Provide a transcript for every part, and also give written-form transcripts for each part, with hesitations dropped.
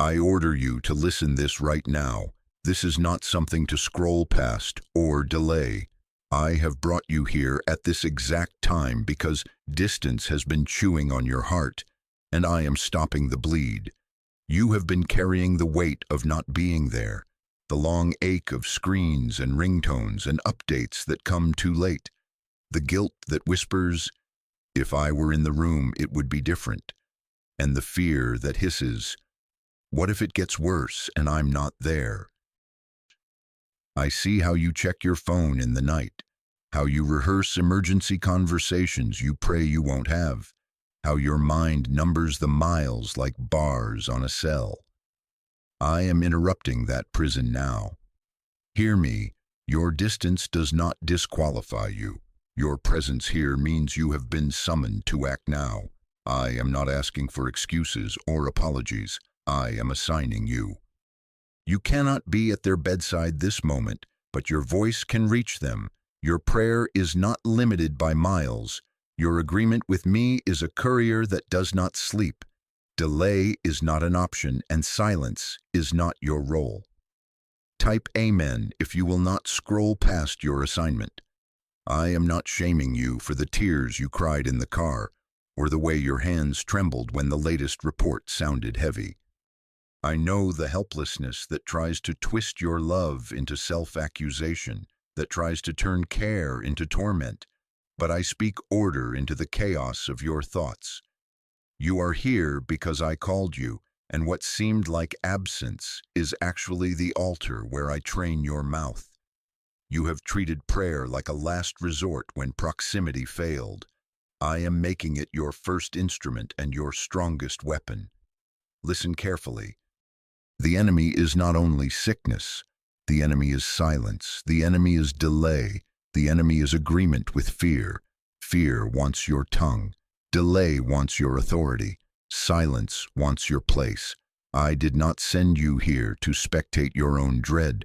I order you to listen this right now. This is not something to scroll past or delay. I have brought you here at this exact time because distance has been chewing on your heart, and I am stopping the bleed. You have been carrying the weight of not being there, the long ache of screens and ringtones and updates that come too late, the guilt that whispers, "If I were in the room, it would be different," and the fear that hisses, "What if it gets worse and I'm not there?" I see how you check your phone in the night, how you rehearse emergency conversations you pray you won't have, how your mind numbers the miles like bars on a cell. I am interrupting that prison now. Hear me, your distance does not disqualify you. Your presence here means you have been summoned to act now. I am not asking for excuses or apologies. I am assigning you. You cannot be at their bedside this moment, but your voice can reach them. Your prayer is not limited by miles. Your agreement with me is a courier that does not sleep. Delay is not an option, and silence is not your role. Type Amen if you will not scroll past your assignment. I am not shaming you for the tears you cried in the car, or the way your hands trembled when the latest report sounded heavy. I know the helplessness that tries to twist your love into self-accusation, that tries to turn care into torment, but I speak order into the chaos of your thoughts. You are here because I called you, and what seemed like absence is actually the altar where I train your mouth. You have treated prayer like a last resort when proximity failed. I am making it your first instrument and your strongest weapon. Listen carefully. The enemy is not only sickness. The enemy is silence. The enemy is delay. The enemy is agreement with fear. Fear wants your tongue. Delay wants your authority. Silence wants your place. I did not send you here to spectate your own dread.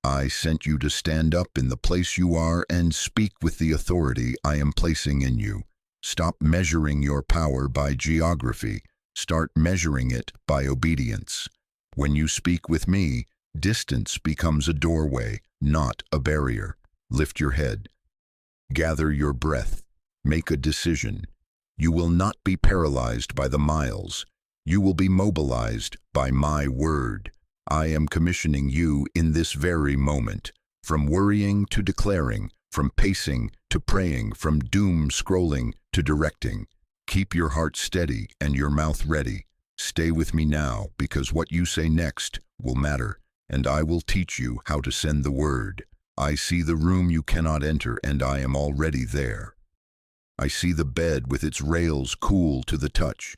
I sent you to stand up in the place you are and speak with the authority I am placing in you. Stop measuring your power by geography. Start measuring it by obedience. When you speak with me, distance becomes a doorway, not a barrier. Lift your head. Gather your breath. Make a decision. You will not be paralyzed by the miles. You will be mobilized by my word. I am commissioning you in this very moment. From worrying to declaring, from pacing to praying, from doom scrolling to directing. Keep your heart steady and your mouth ready. Stay with me now, because what you say next will matter, and I will teach you how to send the word. I see the room you cannot enter, and I am already there. I see the bed with its rails cool to the touch,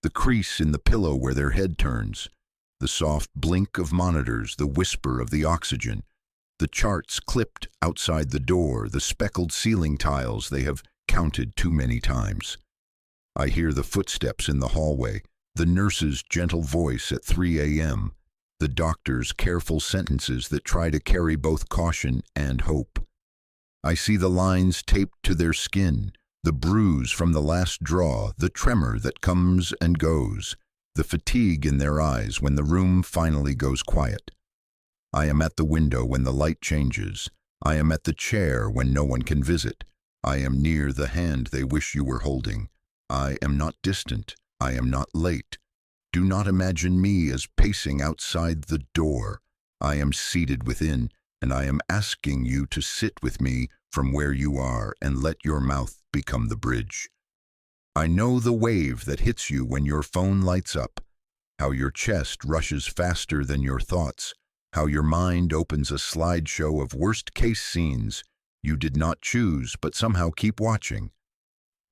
the crease in the pillow where their head turns, the soft blink of monitors, the whisper of the oxygen, the charts clipped outside the door, the speckled ceiling tiles they have counted too many times. I hear the footsteps in the hallway, the nurse's gentle voice at 3 a.m., the doctor's careful sentences that try to carry both caution and hope. I see the lines taped to their skin, the bruise from the last draw, the tremor that comes and goes, the fatigue in their eyes when the room finally goes quiet. I am at the window when the light changes. I am at the chair when no one can visit. I am near the hand they wish you were holding. I am not distant. I am not late. Do not imagine me as pacing outside the door. I am seated within, and I am asking you to sit with me from where you are and let your mouth become the bridge. I know the wave that hits you when your phone lights up, how your chest rushes faster than your thoughts, how your mind opens a slideshow of worst-case scenes you did not choose but somehow keep watching.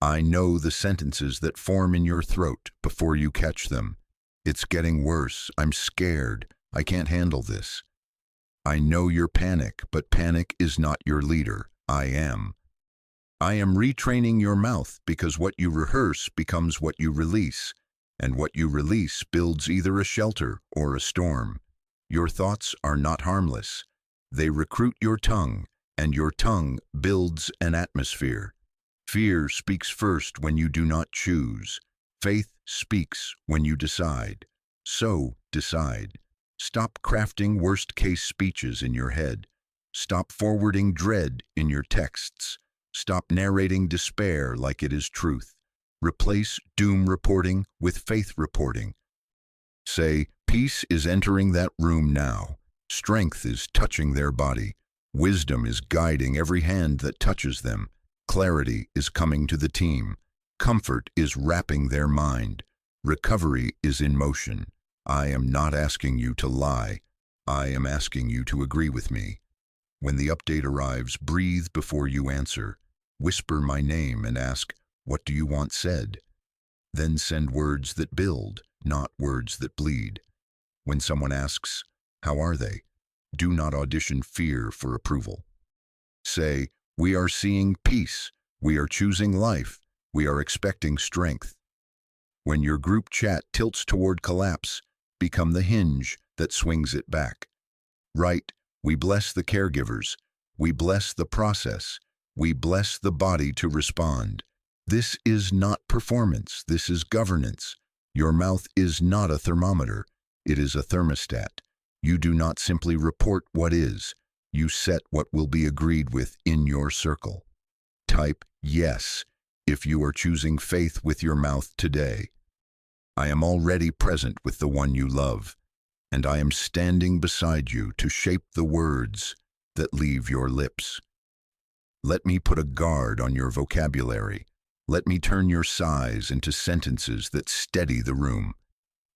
I know the sentences that form in your throat before you catch them. It's getting worse. I'm scared. I can't handle this. I know your panic, but panic is not your leader. I am. I am retraining your mouth because what you rehearse becomes what you release, and what you release builds either a shelter or a storm. Your thoughts are not harmless. They recruit your tongue, and your tongue builds an atmosphere. Fear speaks first when you do not choose. Faith speaks when you decide. So, decide. Stop crafting worst-case speeches in your head. Stop forwarding dread in your texts. Stop narrating despair like it is truth. Replace doom reporting with faith reporting. Say, peace is entering that room now. Strength is touching their body. Wisdom is guiding every hand that touches them. Clarity is coming to the team. Comfort is wrapping their mind. Recovery is in motion. I am not asking you to lie. I am asking you to agree with me. When the update arrives, breathe before you answer. Whisper my name and ask, what do you want said? Then send words that build, not words that bleed. When someone asks, how are they? Do not audition fear for approval. Say, we are seeing peace. We are choosing life. We are expecting strength. When your group chat tilts toward collapse, become the hinge that swings it back. Write, we bless the caregivers. We bless the process. We bless the body to respond. This is not performance. This is governance. Your mouth is not a thermometer. It is a thermostat. You do not simply report what is. You set what will be agreed with in your circle. Type yes if you are choosing faith with your mouth today. I am already present with the one you love, and I am standing beside you to shape the words that leave your lips. Let me put a guard on your vocabulary. Let me turn your sighs into sentences that steady the room.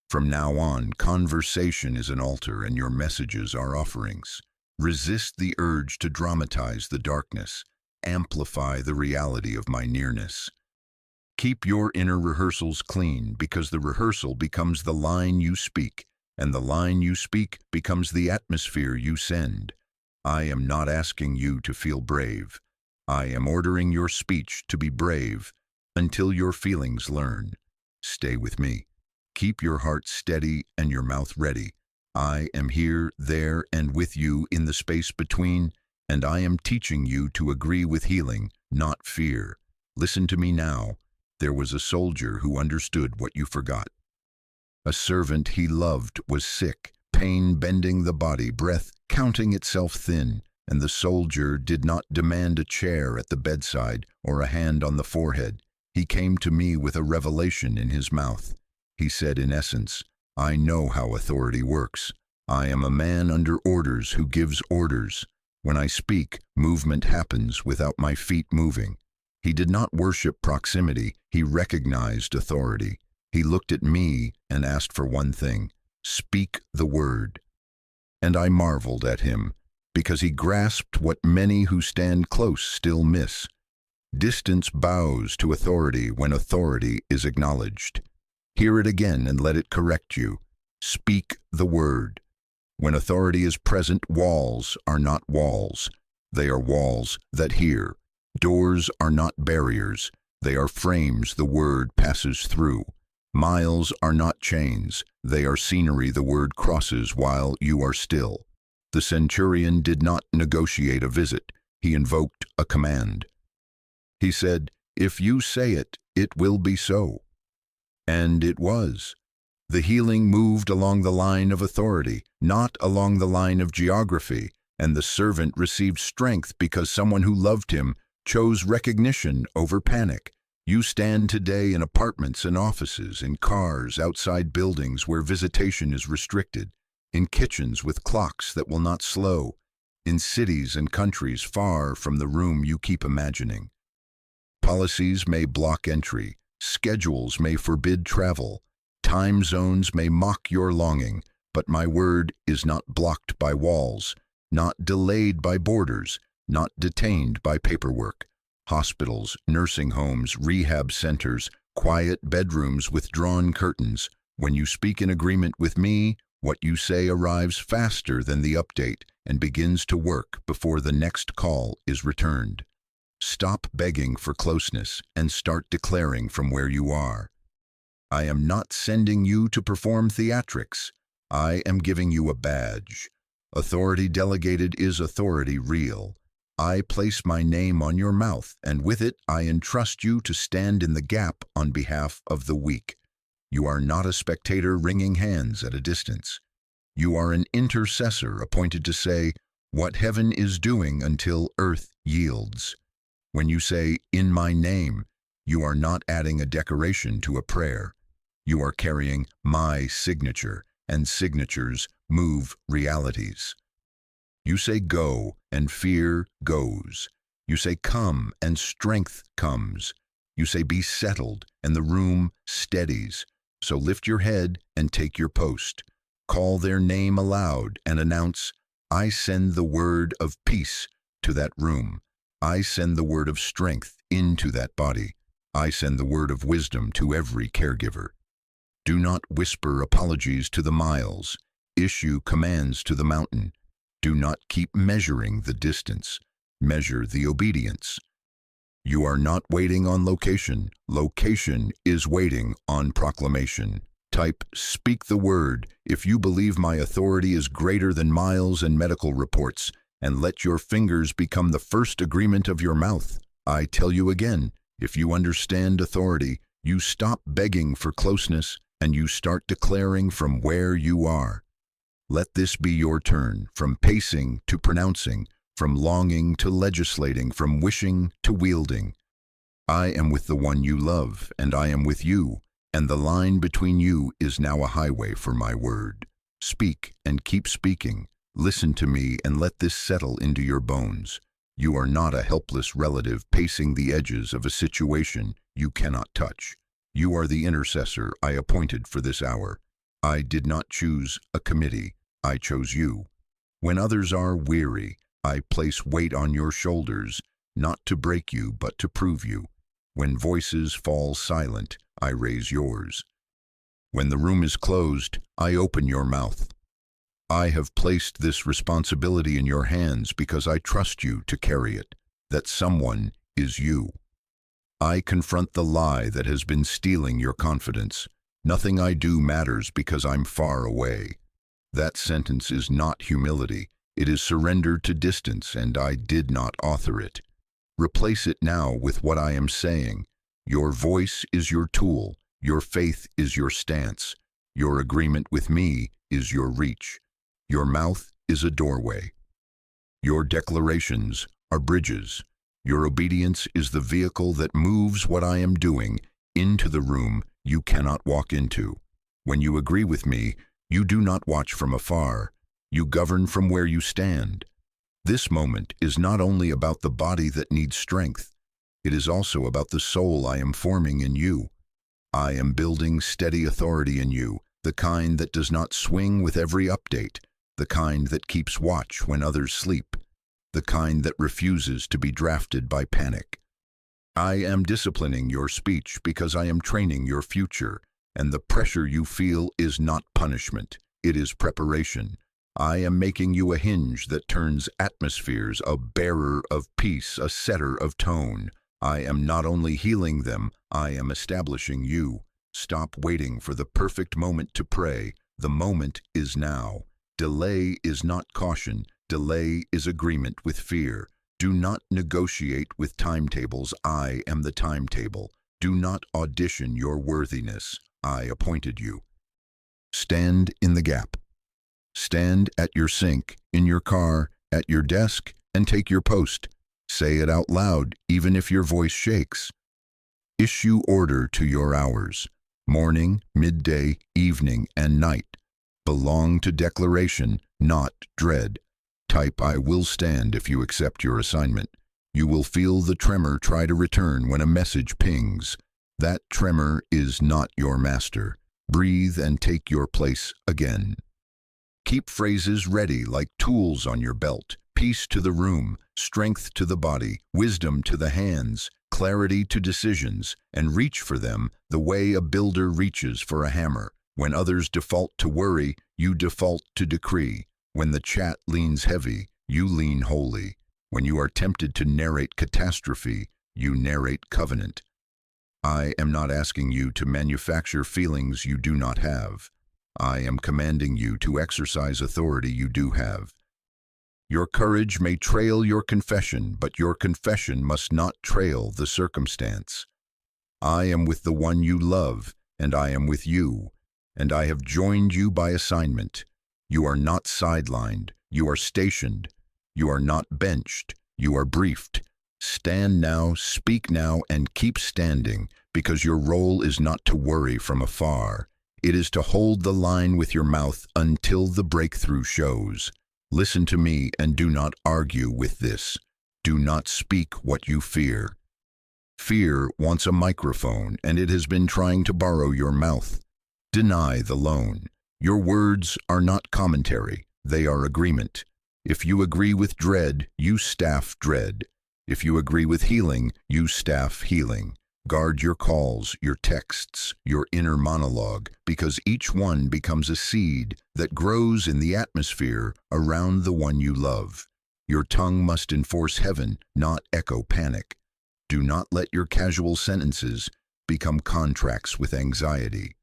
From now on, conversation is an altar and your messages are offerings. Resist the urge to dramatize the darkness. Amplify the reality of my nearness. Keep your inner rehearsals clean, because the rehearsal becomes the line you speak, and the line you speak becomes the atmosphere you send. I am not asking you to feel brave. I am ordering your speech to be brave until your feelings learn. Stay with me. Keep your heart steady and your mouth ready. I am here, there, and with you in the space between, and I am teaching you to agree with healing, not fear. Listen to me now. There was a soldier who understood what you forgot. A servant he loved was sick, pain bending the body, breath counting itself thin, and the soldier did not demand a chair at the bedside or a hand on the forehead. He came to me with a revelation in his mouth. He said, in essence, I know how authority works. I am a man under orders who gives orders. When I speak, movement happens without my feet moving. He did not worship proximity. He recognized authority. He looked at me and asked for one thing: speak the word. And I marveled at him, because he grasped what many who stand close still miss. Distance bows to authority when authority is acknowledged. Hear it again and let it correct you. Speak the word. When authority is present, walls are not walls. They are walls that hear. Doors are not barriers. They are frames the word passes through. Miles are not chains. They are scenery the word crosses while you are still. The centurion did not negotiate a visit. He invoked a command. He said, if you say it, it will be so. And it was. The healing moved along the line of authority, not along the line of geography, and the servant received strength because someone who loved him chose recognition over panic. You stand today in apartments and offices, in cars, outside buildings where visitation is restricted, in kitchens with clocks that will not slow, in cities and countries far from the room you keep imagining. Policies may block entry, schedules may forbid travel, time zones may mock your longing, but my word is not blocked by walls, not delayed by borders, not detained by paperwork. Hospitals, nursing homes, rehab centers, quiet bedrooms with drawn curtains. When you speak in agreement with me, what you say arrives faster than the update and begins to work before the next call is returned. Stop begging for closeness and start declaring from where you are. I am not sending you to perform theatrics. I am giving you a badge. Authority delegated is authority real. I place my name on your mouth, and with it I entrust you to stand in the gap on behalf of the weak. You are not a spectator wringing hands at a distance. You are an intercessor appointed to say what heaven is doing until earth yields. When you say, "In my name," you are not adding a decoration to a prayer. You are carrying my signature, and signatures move realities. You say go, and fear goes. You say come, and strength comes. You say be settled, and the room steadies. So lift your head and take your post. Call their name aloud and announce, "I send the word of peace to that room. I send the word of strength into that body. I send the word of wisdom to every caregiver." Do not whisper apologies to the miles. Issue commands to the mountain. Do not keep measuring the distance. Measure the obedience. You are not waiting on location. Location is waiting on proclamation. Type, "Speak the word, if you believe my authority is greater than miles and medical reports, and let your fingers become the first agreement of your mouth." I tell you again, if you understand authority, you stop begging for closeness, and you start declaring from where you are. Let this be your turn, from pacing to pronouncing, from longing to legislating, from wishing to wielding. I am with the one you love, and I am with you, and the line between you is now a highway for my word. Speak and keep speaking. Listen to me and let this settle into your bones. You are not a helpless relative pacing the edges of a situation you cannot touch. You are the intercessor I appointed for this hour. I did not choose a committee. I chose you. When others are weary, I place weight on your shoulders, not to break you, but to prove you. When voices fall silent, I raise yours. When the room is closed, I open your mouth. I have placed this responsibility in your hands because I trust you to carry it. That someone is you. I confront the lie that has been stealing your confidence. Nothing I do matters because I'm far away. That sentence is not humility. It is surrender to distance, and I did not author it. Replace it now with what I am saying. Your voice is your tool. Your faith is your stance. Your agreement with me is your reach. Your mouth is a doorway. Your declarations are bridges. Your obedience is the vehicle that moves what I am doing into the room you cannot walk into. When you agree with me, you do not watch from afar. You govern from where you stand. This moment is not only about the body that needs strength, it is also about the soul I am forming in you. I am building steady authority in you, the kind that does not swing with every update, the kind that keeps watch when others sleep, the kind that refuses to be drafted by panic. I am disciplining your speech because I am training your future, and the pressure you feel is not punishment, it is preparation. I am making you a hinge that turns atmospheres, a bearer of peace, a setter of tone. I am not only healing them, I am establishing you. Stop waiting for the perfect moment to pray. The moment is now. Delay is not caution. Delay is agreement with fear. Do not negotiate with timetables. I am the timetable. Do not audition your worthiness. I appointed you. Stand in the gap. Stand at your sink, in your car, at your desk, and take your post. Say it out loud, even if your voice shakes. Issue order to your hours. Morning, midday, evening, and night belong to declaration, not dread. Type, "I will stand" if you accept your assignment. You will feel the tremor try to return when a message pings. That tremor is not your master. Breathe and take your place again. Keep phrases ready like tools on your belt. Peace to the room, strength to the body, wisdom to the hands, clarity to decisions, and reach for them the way a builder reaches for a hammer. When others default to worry, you default to decree. When the chat leans heavy, you lean holy. When you are tempted to narrate catastrophe, you narrate covenant. I am not asking you to manufacture feelings you do not have. I am commanding you to exercise authority you do have. Your courage may trail your confession, but your confession must not trail the circumstance. I am with the one you love, and I am with you, and I have joined you by assignment. You are not sidelined, you are stationed. You are not benched, you are briefed. Stand now, speak now, and keep standing, because your role is not to worry from afar. It is to hold the line with your mouth until the breakthrough shows. Listen to me and do not argue with this. Do not speak what you fear. Fear wants a microphone, and it has been trying to borrow your mouth. Deny the loan. Your words are not commentary, they are agreement. If you agree with dread, you staff dread. If you agree with healing, you staff healing. Guard your calls, your texts, your inner monologue, because each one becomes a seed that grows in the atmosphere around the one you love. Your tongue must enforce heaven, not echo panic. Do not let your casual sentences become contracts with anxiety.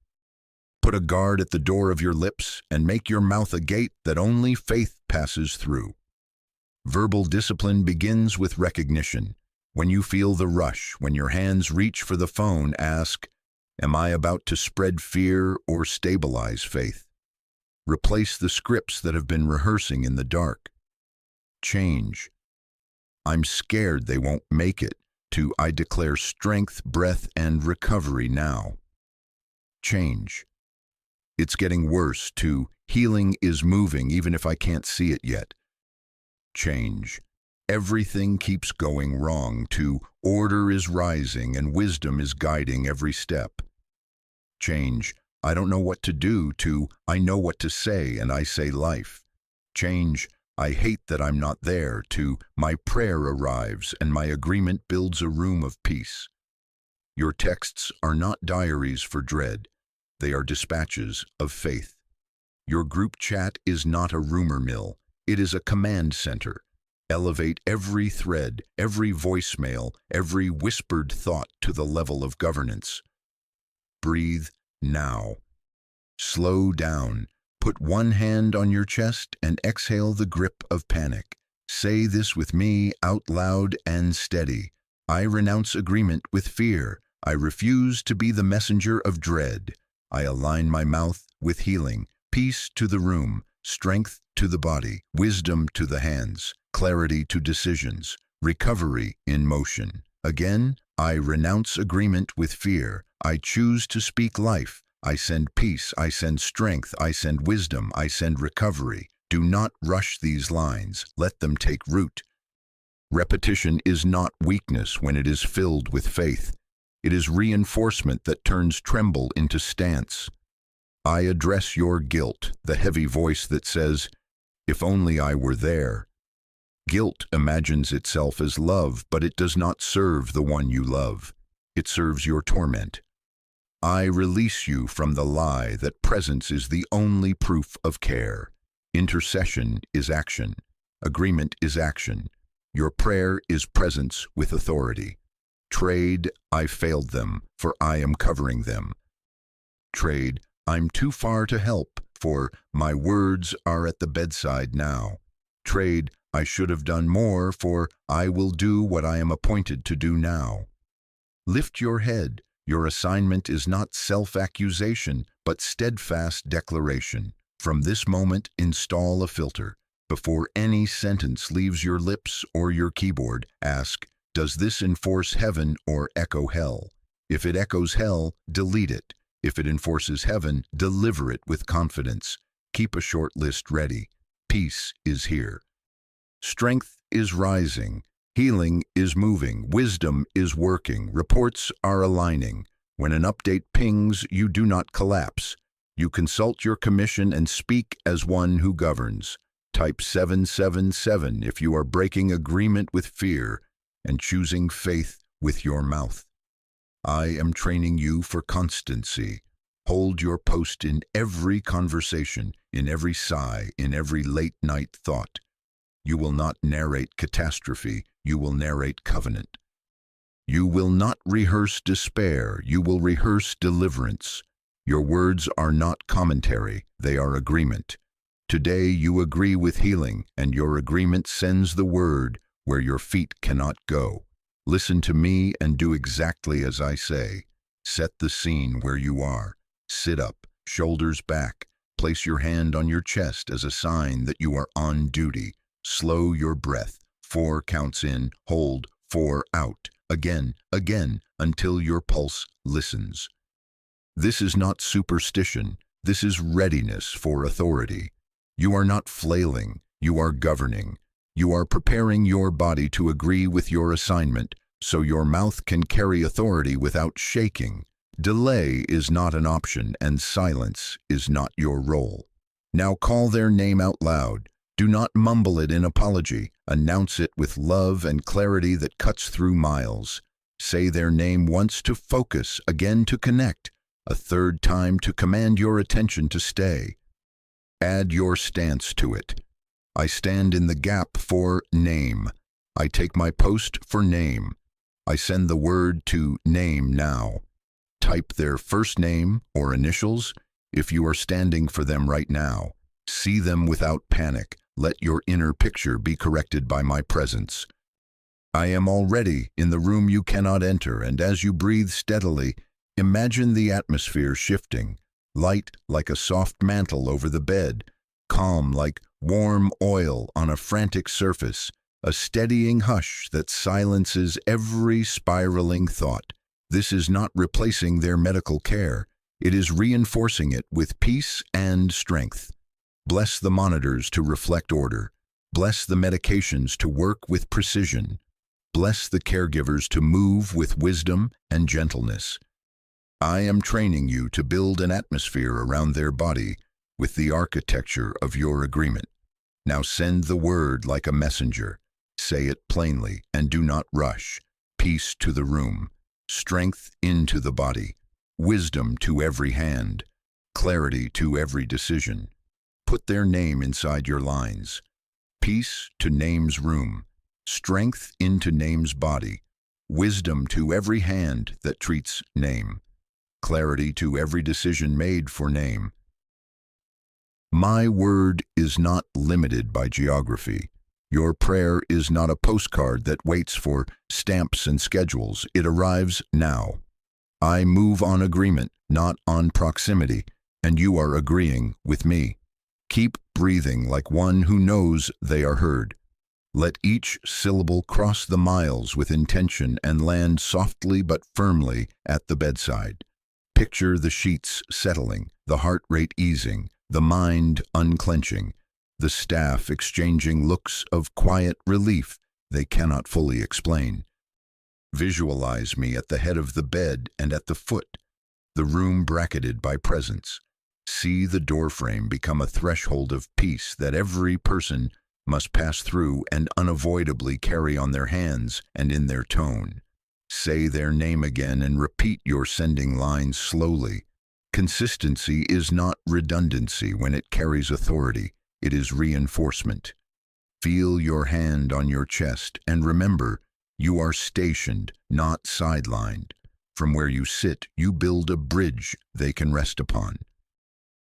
Put a guard at the door of your lips and make your mouth a gate that only faith passes through. Verbal discipline begins with recognition. When you feel the rush, when your hands reach for the phone, ask, am I about to spread fear or stabilize faith? Replace the scripts that have been rehearsing in the dark. Change. I'm scared they won't make it, to I declare strength, breath, and recovery now. Change. It's getting worse, to healing is moving even if I can't see it yet. Change. Everything keeps going wrong, to order is rising and wisdom is guiding every step. Change. I don't know what to do, to I know what to say and I say life. Change. I hate that I'm not there, to my prayer arrives and my agreement builds a room of peace. Your texts are not diaries for dread. They are dispatches of faith. Your group chat is not a rumor mill. It is a command center. Elevate every thread, every voicemail, every whispered thought to the level of governance. Breathe now. Slow down. Put one hand on your chest and exhale the grip of panic. Say this with me out loud and steady. I renounce agreement with fear. I refuse to be the messenger of dread. I align my mouth with healing, peace to the room, strength to the body, wisdom to the hands, clarity to decisions, recovery in motion. Again, I renounce agreement with fear. I choose to speak life. I send peace, I send strength, I send wisdom, I send recovery. Do not rush these lines. Let them take root. Repetition is not weakness when it is filled with faith. It is reinforcement that turns tremble into stance. I address your guilt, the heavy voice that says, if only I were there. Guilt imagines itself as love, but it does not serve the one you love. It serves your torment. I release you from the lie that presence is the only proof of care. Intercession is action. Agreement is action. Your prayer is presence with authority. Trade, I failed them, for I am covering them. Trade, I'm too far to help, for my words are at the bedside now. Trade, I should have done more, for I will do what I am appointed to do now. Lift your head. Your assignment is not self-accusation, but steadfast declaration. From this moment, install a filter. Before any sentence leaves your lips or your keyboard, ask, does this enforce heaven or echo hell? If it echoes hell, delete it. If it enforces heaven, deliver it with confidence. Keep a short list ready. Peace is here. Strength is rising. Healing is moving. Wisdom is working. Reports are aligning. When an update pings, you do not collapse. You consult your commission and speak as one who governs. Type 777 if you are breaking agreement with fear and choosing faith with your mouth. I am training you for constancy. Hold your post in every conversation, in every sigh, in every late-night thought. You will not narrate catastrophe, you will narrate covenant. You will not rehearse despair, you will rehearse deliverance. Your words are not commentary, they are agreement. Today you agree with healing, and your agreement sends the word where your feet cannot go. Listen to me and do exactly as I say. Set the scene where you are. Sit up, shoulders back. Place your hand on your chest as a sign that you are on duty. Slow your breath. 4 counts in, hold, 4 out. Again, until your pulse listens. This is not superstition. This is readiness for authority. You are not flailing. You are governing. You are preparing your body to agree with your assignment so your mouth can carry authority without shaking. Delay is not an option, and silence is not your role. Now call their name out loud. Do not mumble it in apology. Announce it with love and clarity that cuts through miles. Say their name once to focus, again to connect, a third time to command your attention to stay. Add your stance to it. I stand in the gap for name. I take my post for name. I send the word to name now. Type their first name or initials if you are standing for them right now. See them without panic. Let your inner picture be corrected by my presence. I am already in the room you cannot enter, and as you breathe steadily, imagine the atmosphere shifting, light like a soft mantle over the bed, calm like warm oil on a frantic surface, a steadying hush that silences every spiraling thought. This is not replacing their medical care. It is reinforcing it with peace and strength. Bless the monitors to reflect order. Bless the medications to work with precision. Bless the caregivers to move with wisdom and gentleness. I am training you to build an atmosphere around their body with the architecture of your agreement. Now send the word like a messenger. Say it plainly and do not rush. Peace to the room. Strength into the body. Wisdom to every hand. Clarity to every decision. Put their name inside your lines. Peace to name's room. Strength into name's body. Wisdom to every hand that treats name. Clarity to every decision made for name. My word is not limited by geography. Your prayer is not a postcard that waits for stamps and schedules. It arrives now. I move on agreement, not on proximity, and you are agreeing with me. Keep breathing like one who knows they are heard. Let each syllable cross the miles with intention and land softly but firmly at the bedside. Picture the sheets settling, the heart rate easing, the mind unclenching, the staff exchanging looks of quiet relief they cannot fully explain. Visualize me at the head of the bed and at the foot, the room bracketed by presence. See the doorframe become a threshold of peace that every person must pass through and unavoidably carry on their hands and in their tone. Say their name again and repeat your sending lines slowly. Consistency is not redundancy when it carries authority. It is reinforcement. Feel your hand on your chest and remember, you are stationed, not sidelined. From where you sit, you build a bridge they can rest upon.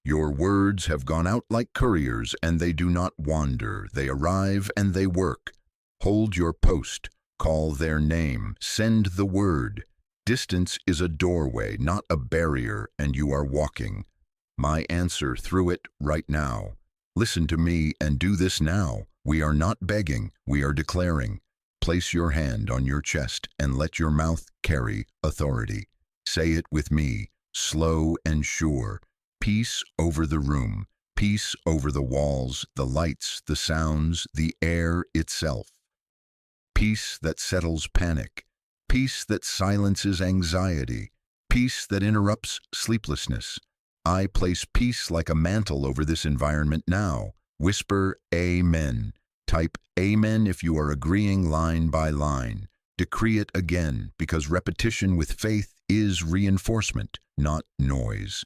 Your words have gone out like couriers, and they do not wander. They arrive and they work. Hold your post. Call their name. Send the word. Distance is a doorway, not a barrier, and you are walking. My answer through it right now. Listen to me and do this now. We are not begging, we are declaring. Place your hand on your chest and let your mouth carry authority. Say it with me, slow and sure. Peace over the room, peace over the walls, the lights, the sounds, the air itself. Peace that settles panic, peace that silences anxiety, peace that interrupts sleeplessness. I place peace like a mantle over this environment now. Whisper Amen. Type Amen if you are agreeing line by line. Decree it again, because repetition with faith is reinforcement, not noise.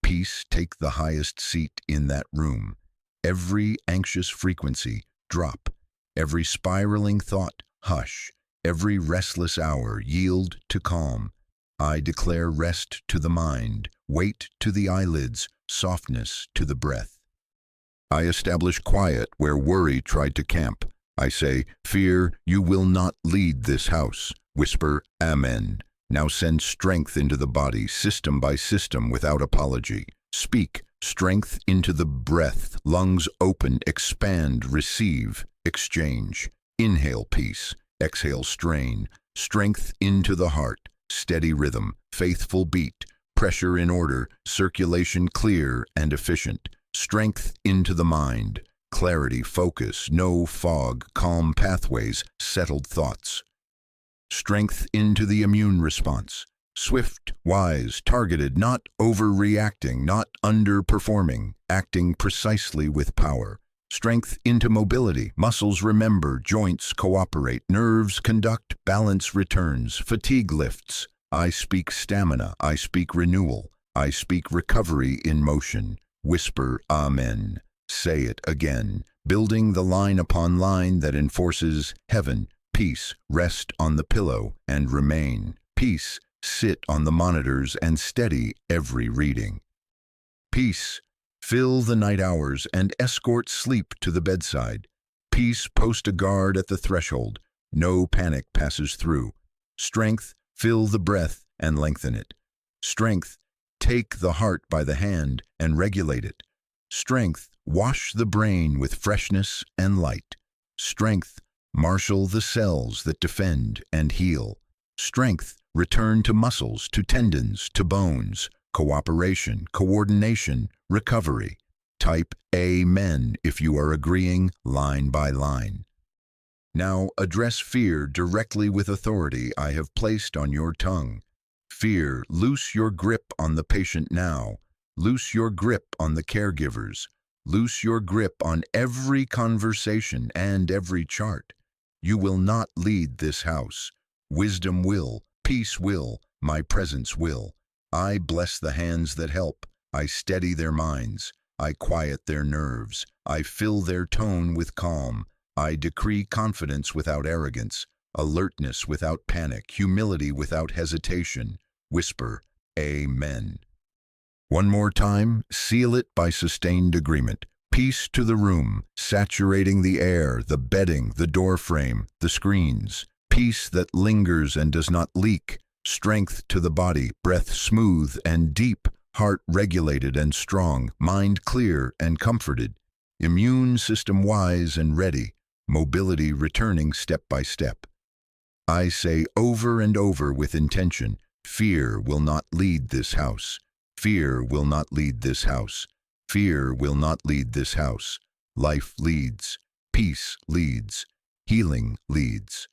Peace take the highest seat in that room. Every anxious frequency, drop. Every spiraling thought, hush. Every restless hour, yield to calm. I declare rest to the mind, weight to the eyelids, softness to the breath. I establish quiet where worry tried to camp. I say, fear, you will not lead this house. Whisper, Amen. Now send strength into the body, system by system, without apology. Speak strength into the breath, lungs open, expand, receive, exchange. Inhale peace, exhale strain, strength into the heart, steady rhythm, faithful beat, pressure in order, circulation clear and efficient. Strength into the mind, clarity, focus, no fog, calm pathways, settled thoughts. Strength into the immune response, swift, wise, targeted, not overreacting, not underperforming, acting precisely with power. Strength into mobility, muscles remember, joints cooperate, nerves conduct, balance returns, fatigue lifts. I speak stamina, I speak renewal, I speak recovery in motion. Whisper Amen. Say it again, building the line upon line that enforces heaven. Peace, rest on the pillow and remain. Peace, sit on the monitors and steady every reading. Peace, fill the night hours and escort sleep to the bedside. Peace, post a guard at the threshold. No panic passes through. Strength, fill the breath and lengthen it. Strength, take the heart by the hand and regulate it. Strength, wash the brain with freshness and light. Strength, marshal the cells that defend and heal. Strength, return to muscles, to tendons, to bones. Cooperation, coordination, recovery. Type Amen if you are agreeing line by line. Now address fear directly with authority I have placed on your tongue. Fear, loose your grip on the patient now. Loose your grip on the caregivers. Loose your grip on every conversation and every chart. You will not lead this house. Wisdom will, peace will, my presence will. I bless the hands that help. I steady their minds. I quiet their nerves. I fill their tone with calm. I decree confidence without arrogance, alertness without panic, humility without hesitation. Whisper, Amen. One more time, seal it by sustained agreement. Peace to the room, saturating the air, the bedding, the doorframe, the screens. Peace that lingers and does not leak. Strength to the body, breath smooth and deep, heart regulated and strong, mind clear and comforted. Immune system wise and ready, mobility returning step by step. I say over and over with intention, fear will not lead this house. Fear will not lead this house. Fear will not lead this house. Life leads. Peace leads. Healing leads.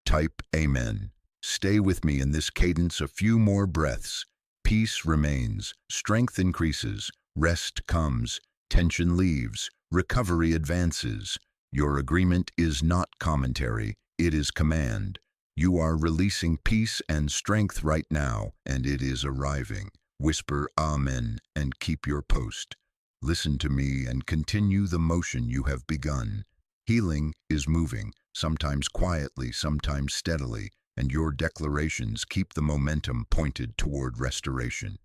Type Amen. Stay with me in this cadence a few more breaths. Peace remains. Strength increases. Rest comes. Tension leaves. Recovery advances. Your agreement is not commentary. It is command. You are releasing peace and strength right now, and it is arriving. Whisper Amen and keep your post. Listen to me and continue the motion you have begun. Healing is moving, sometimes quietly, sometimes steadily, and your declarations keep the momentum pointed toward restoration.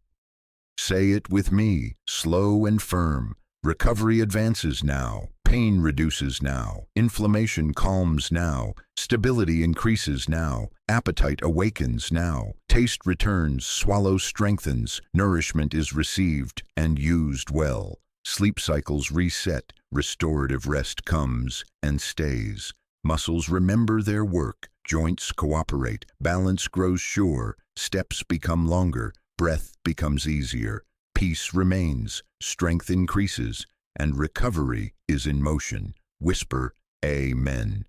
Say it with me, slow and firm. Recovery advances now. Pain reduces now. Inflammation calms now. Stability increases now. Appetite awakens now. Taste returns. Swallow strengthens. Nourishment is received and used well. Sleep cycles reset. Restorative rest comes and stays. Muscles remember their work. Joints cooperate. Balance grows sure. Steps become longer. Breath becomes easier. Peace remains. Strength increases. And recovery is in motion. Whisper, Amen.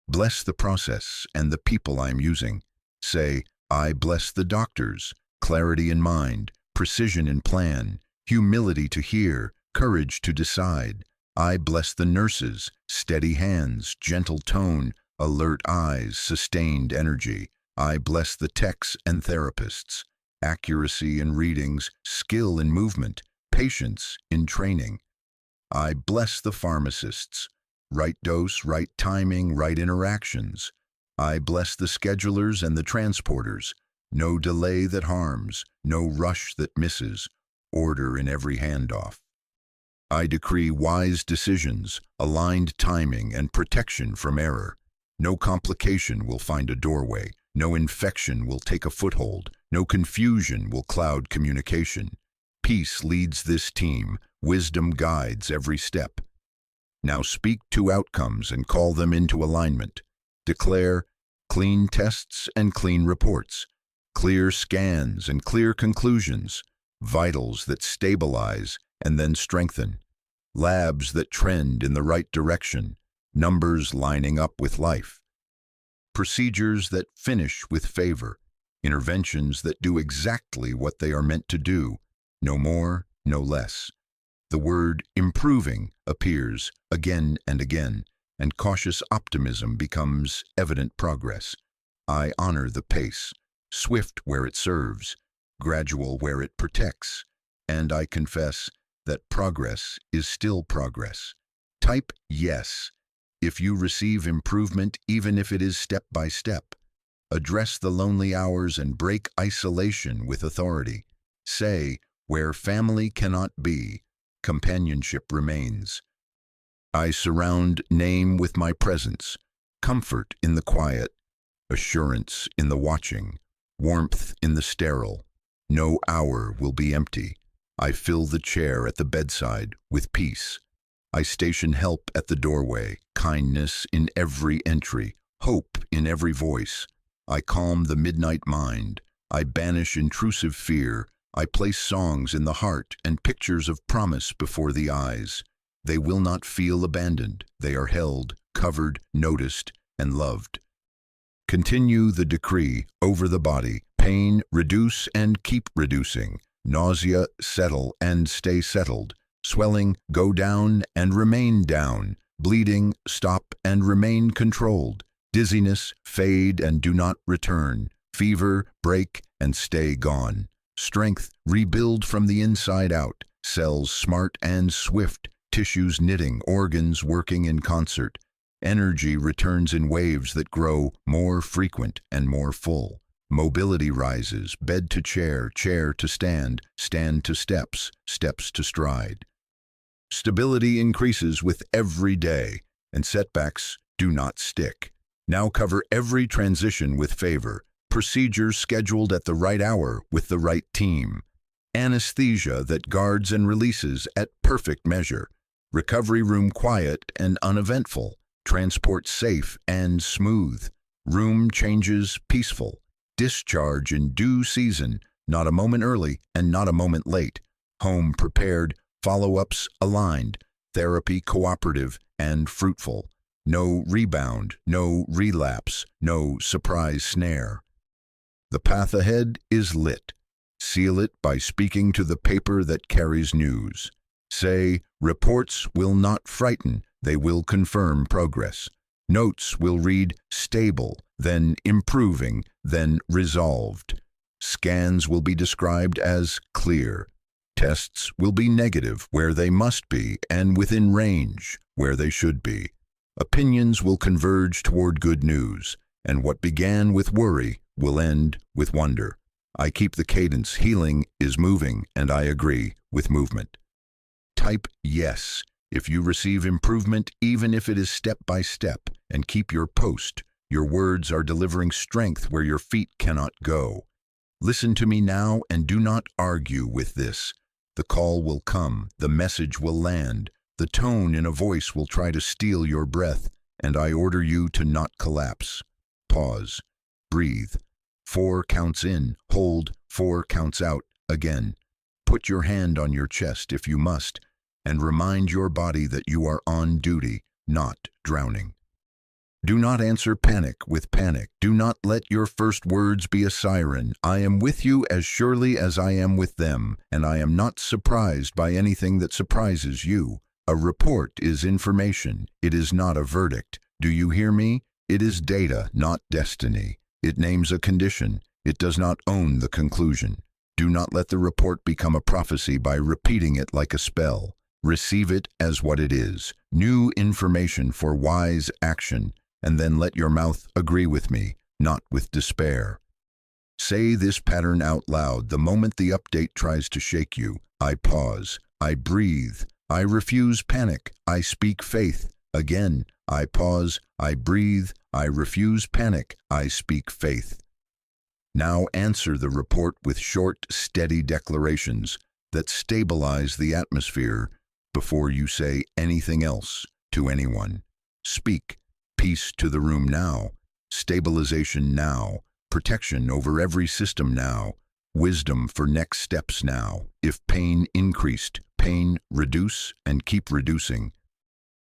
Bless the process and the people I'm using. Say, I bless the doctors, clarity in mind, precision in plan, humility to hear, courage to decide. I bless the nurses, steady hands, gentle tone, alert eyes, sustained energy. I bless the techs and therapists, accuracy in readings, skill in movement, patience in training. I bless the pharmacists, right dose, right timing, right interactions. I bless the schedulers and the transporters, no delay that harms, no rush that misses, order in every handoff. I decree wise decisions, aligned timing, and protection from error. No complication will find a doorway, No infection will take a foothold. No confusion will cloud communication. Peace leads this team. Wisdom guides every step. Now speak to outcomes and call them into alignment. Declare clean tests and clean reports, clear scans and clear conclusions, vitals that stabilize and then strengthen, labs that trend in the right direction, numbers lining up with life, procedures that finish with favor, interventions that do exactly what they are meant to do, no more, no less. The word improving appears again and again, and cautious optimism becomes evident progress. I honor the pace, swift where it serves, gradual where it protects, and I confess that progress is still progress. Type yes if you receive improvement, even if it is step by step. Address the lonely hours and break isolation with authority. Say, where family cannot be, companionship remains. I surround name with my presence, comfort in the quiet, assurance in the watching, warmth in the sterile. No hour will be empty. I fill the chair at the bedside with peace. I station help at the doorway, kindness in every entry, hope in every voice. I calm the midnight mind. I banish intrusive fear. I place songs in the heart and pictures of promise before the eyes. They will not feel abandoned. They are held, covered, noticed, and loved. Continue the decree over the body. Pain, reduce and keep reducing. Nausea, settle and stay settled. Swelling, go down and remain down. Bleeding, stop and remain controlled. Dizziness, fade and do not return. Fever, break and stay gone. Strength, rebuild from the inside out. Cells smart and swift. Tissues knitting, organs working in concert. Energy returns in waves that grow more frequent and more full. Mobility rises, bed to chair, chair to stand, stand to steps, steps to stride. Stability increases with every day, and setbacks do not stick. Now cover every transition with favor. Procedures scheduled at the right hour with the right team. Anesthesia that guards and releases at perfect measure. Recovery room quiet and uneventful. Transport safe and smooth. Room changes peaceful. Discharge in due season, not a moment early and not a moment late. Home prepared, follow-ups aligned. Therapy cooperative and fruitful. No rebound, no relapse, no surprise snare. The path ahead is lit. Seal it by speaking to the paper that carries news. Say, reports will not frighten, they will confirm progress. Notes will read stable, then improving, then resolved. Scans will be described as clear. Tests will be negative where they must be and within range where they should be. Opinions will converge toward good news, and what began with worry will end with wonder. I keep the cadence. Healing is moving, and I agree with movement. Type yes if you receive improvement, even if it is step by step, and keep your post. Your words are delivering strength where your feet cannot go. Listen to me now and do not argue with this. The call will come, the message will land, the tone in a voice will try to steal your breath, and I order you to not collapse. Pause. Breathe. 4 counts in, hold, 4 counts out, again. Put your hand on your chest if you must, and remind your body that you are on duty, not drowning. Do not answer panic with panic. Do not let your first words be a siren. I am with you as surely as I am with them, and I am not surprised by anything that surprises you. A report is information. It is not a verdict. Do you hear me? It is data, not destiny. It names a condition. It does not own the conclusion. Do not let the report become a prophecy by repeating it like a spell. Receive it as what it is, new information for wise action, and then let your mouth agree with me, not with despair. Say this pattern out loud the moment the update tries to shake you. I pause. I breathe. I refuse panic. I speak faith. Again, I pause. I breathe. I refuse panic. I speak faith. Now answer the report with short, steady declarations that stabilize the atmosphere before you say anything else to anyone. Speak peace to the room now, stabilization now, protection over every system now, wisdom for next steps now. If pain increased, pain reduce and keep reducing.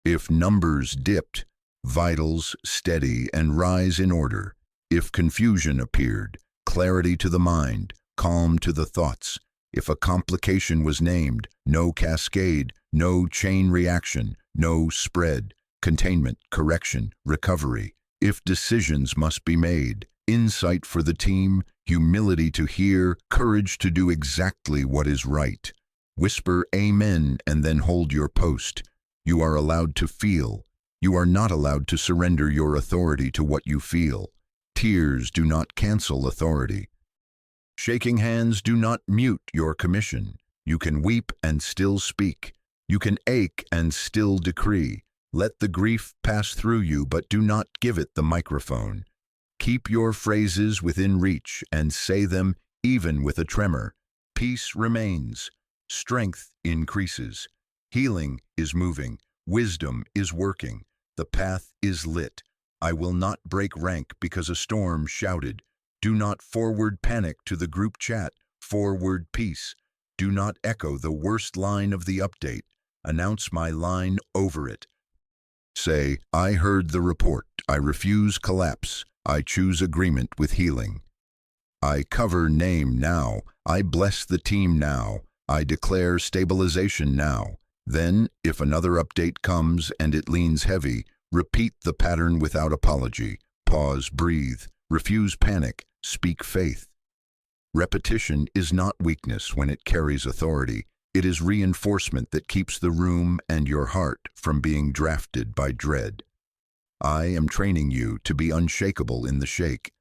If numbers dipped, vitals steady and rise in order. If confusion appeared, clarity to the mind, calm to the thoughts. If a complication was named, no cascade, no chain reaction, no spread, containment, correction, recovery. If decisions must be made, insight for the team, humility to hear, courage to do exactly what is right. Whisper amen and then hold your post. You are allowed to feel. You are not allowed to surrender your authority to what you feel. Tears do not cancel authority. Shaking hands do not mute your commission. You can weep and still speak. You can ache and still decree. Let the grief pass through you, but do not give it the microphone. Keep your phrases within reach and say them even with a tremor. Peace remains. Strength increases. Healing is moving. Wisdom is working. The path is lit. I will not break rank because a storm shouted. Do not forward panic to the group chat. Forward peace. Do not echo the worst line of the update. Announce my line over it. Say, I heard the report. I refuse collapse. I choose agreement with healing. I cover name now. I bless the team now. I declare stabilization now. Then, if another update comes and it leans heavy, repeat the pattern without apology. Pause, breathe. Refuse panic. Speak faith. Repetition is not weakness when it carries authority. It is reinforcement that keeps the room and your heart from being drafted by dread. I am training you to be unshakable in the shake.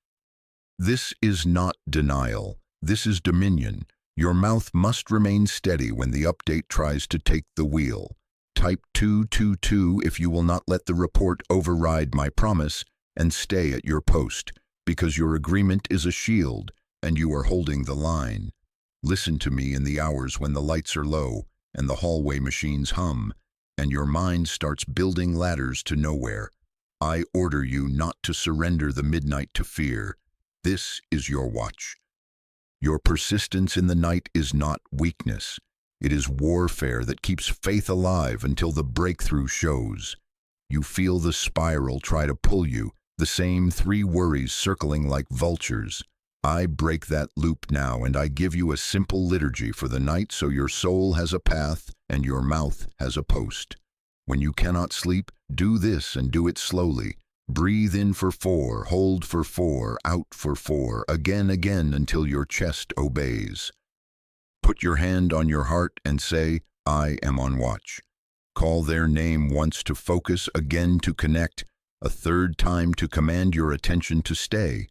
This is not denial. This is dominion. Your mouth must remain steady when the update tries to take the wheel. Type 222 if you will not let the report override my promise, and stay at your post, because your agreement is a shield and you are holding the line. Listen to me in the hours when the lights are low and the hallway machines hum, and your mind starts building ladders to nowhere. I order you not to surrender the midnight to fear. This is your watch. Your persistence in the night is not weakness. It is warfare that keeps faith alive until the breakthrough shows. You feel the spiral try to pull you, the same three worries circling like vultures. I break that loop now, and I give you a simple liturgy for the night so your soul has a path and your mouth has a post. When you cannot sleep, do this and do it slowly. Breathe in for 4, hold for 4, out for 4, again until your chest obeys. Put your hand on your heart and say, I am on watch. Call their name once to focus, again to connect, a third time to command your attention to stay.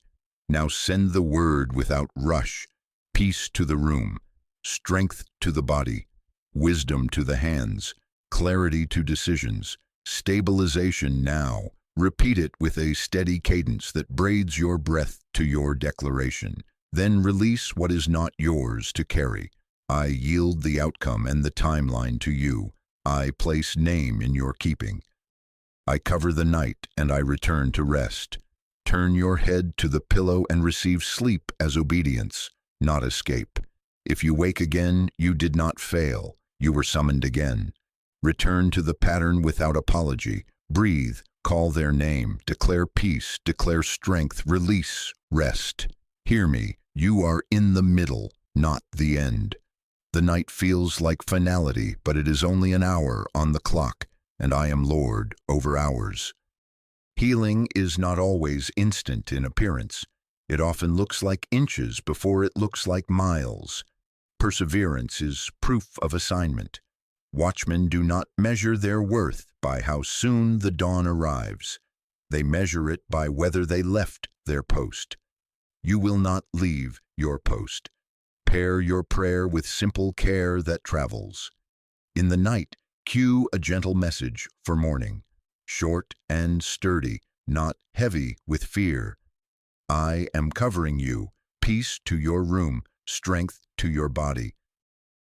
Now send the word without rush. Peace to the room, strength to the body, wisdom to the hands, clarity to decisions, stabilization now. Repeat it with a steady cadence that braids your breath to your declaration. Then release what is not yours to carry. I yield the outcome and the timeline to you. I place name in your keeping. I cover the night and I return to rest. Turn your head to the pillow and receive sleep as obedience, not escape. If you wake again, you did not fail. You were summoned again. Return to the pattern without apology. Breathe, call their name, declare peace, declare strength, release, rest. Hear me, you are in the middle, not the end. The night feels like finality, but it is only an hour on the clock, and I am Lord over hours. Healing is not always instant in appearance. It often looks like inches before it looks like miles. Perseverance is proof of assignment. Watchmen do not measure their worth by how soon the dawn arrives. They measure it by whether they left their post. You will not leave your post. Pair your prayer with simple care that travels. In the night, cue a gentle message for morning. Short and sturdy, not heavy with fear. I am covering you. peace to your room, strength to your body.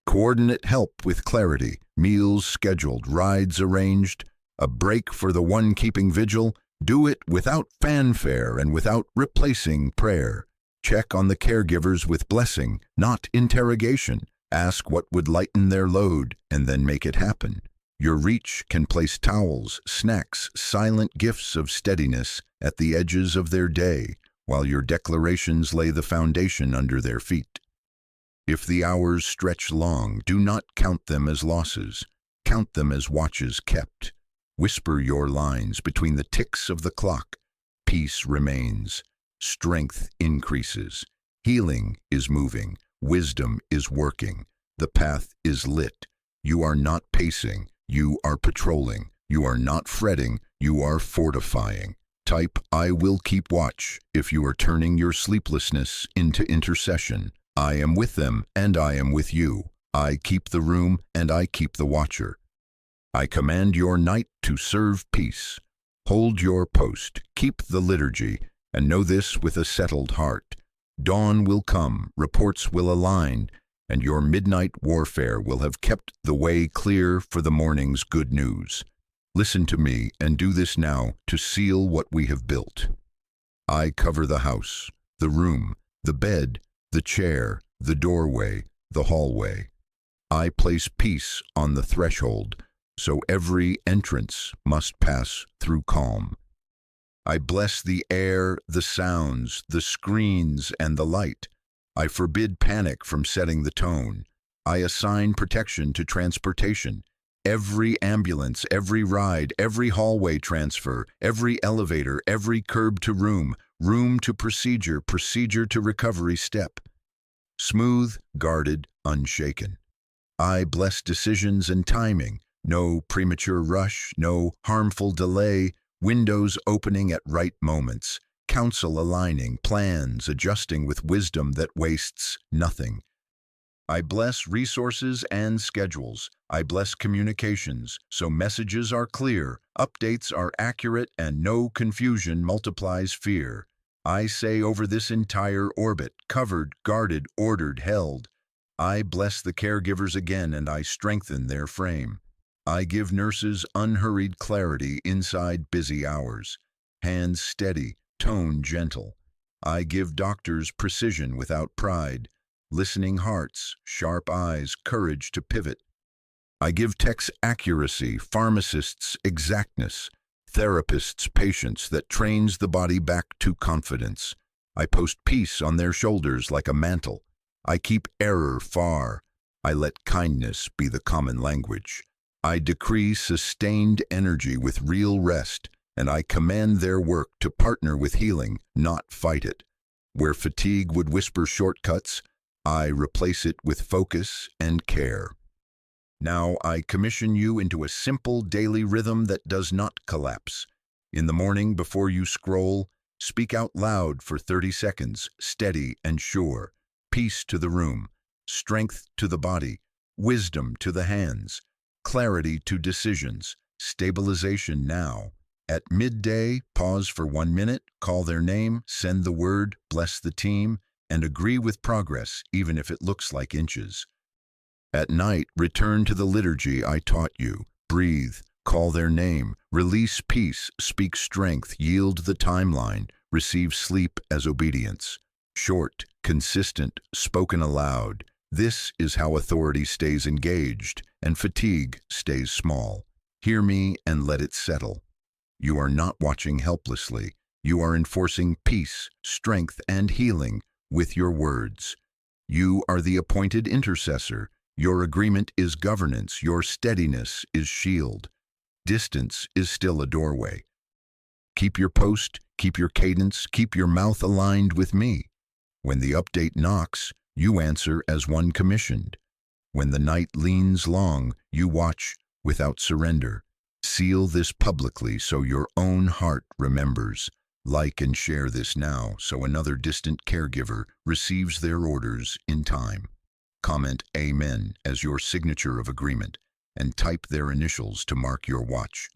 Coordinate help with clarity, meals scheduled, rides arranged, a break for the one keeping vigil. Do it without fanfare and without replacing prayer. Check on the caregivers with blessing, not interrogation. Ask what would lighten their load, and then make it happen. Your reach can place towels, snacks, silent gifts of steadiness at the edges of their day, while your declarations lay the foundation under their feet. If the hours stretch long, do not count them as losses. Count them as watches kept. Whisper your lines between the ticks of the clock. Peace remains. Strength increases. Healing is moving. Wisdom is working. The path is lit. You are not pacing. You are patrolling. You are not fretting. You are fortifying. Type, I will keep watch, if you are turning your sleeplessness into intercession. I am with them, and I am with you. I keep the room, and I keep the watcher. I command your night to serve peace. Hold your post, keep the liturgy, and know this with a settled heart. Dawn will come, reports will align, and your midnight warfare will have kept the way clear for the morning's good news. Listen to me and do this now to seal what we have built. I cover the house, the room, the bed, the chair, the doorway, the hallway. I place peace on the threshold, so every entrance must pass through calm. I bless the air, the sounds, the screens, and the light. I forbid panic from setting the tone. I assign protection to transportation. Every ambulance, every ride, every hallway transfer, every elevator, every curb to room, room to procedure, procedure to recovery step. Smooth, guarded, unshaken. I bless decisions and timing. No premature rush, no harmful delay, windows opening at right moments, counsel aligning, plans adjusting with wisdom that wastes nothing. I bless resources and schedules. I bless communications, so messages are clear, updates are accurate, and no confusion multiplies fear. I say over this entire orbit, covered, guarded, ordered, held. I bless the caregivers again, and I strengthen their frame. I give nurses unhurried clarity inside busy hours. Hands steady, tone gentle. I give doctors precision without pride. Listening hearts, sharp eyes, courage to pivot. I give techs accuracy, pharmacists exactness, therapists patience that trains the body back to confidence. I post peace on their shoulders like a mantle. I keep error far. I let kindness be the common language. I decree sustained energy with real rest, and I command their work to partner with healing, not fight it. Where fatigue would whisper shortcuts, I replace it with focus and care. Now I commission you into a simple daily rhythm that does not collapse. In the morning before you scroll, speak out loud for 30 seconds, steady and sure. Peace to the room, strength to the body, wisdom to the hands, clarity to decisions, stabilization now. At midday, pause for 1 minute, call their name, send the word, bless the team, and agree with progress, even if it looks like inches. At night, return to the liturgy I taught you. Breathe, call their name, release peace, speak strength, yield the timeline, receive sleep as obedience. Short, consistent, spoken aloud. This is how authority stays engaged and fatigue stays small. Hear me and let it settle. You are not watching helplessly. You are enforcing peace, strength, and healing with your words. You are the appointed intercessor. Your agreement is governance. Your steadiness is shield. Distance is still a doorway. Keep your post, keep your cadence, keep your mouth aligned with me. When the update knocks, you answer as one commissioned. When the night leans long, you watch without surrender. Seal this publicly so your own heart remembers. Like and share this now so another distant caregiver receives their orders in time. Comment Amen as your signature of agreement and type their initials to mark your watch.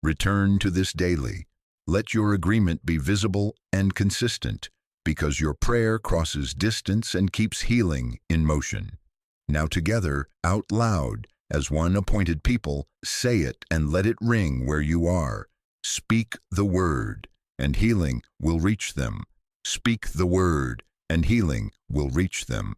Return to this daily. Let your agreement be visible and consistent. because your prayer crosses distance and keeps healing in motion. Now together, out loud, as one appointed people, say it and let it ring where you are. Speak the word, and healing will reach them. Speak the word, and healing will reach them.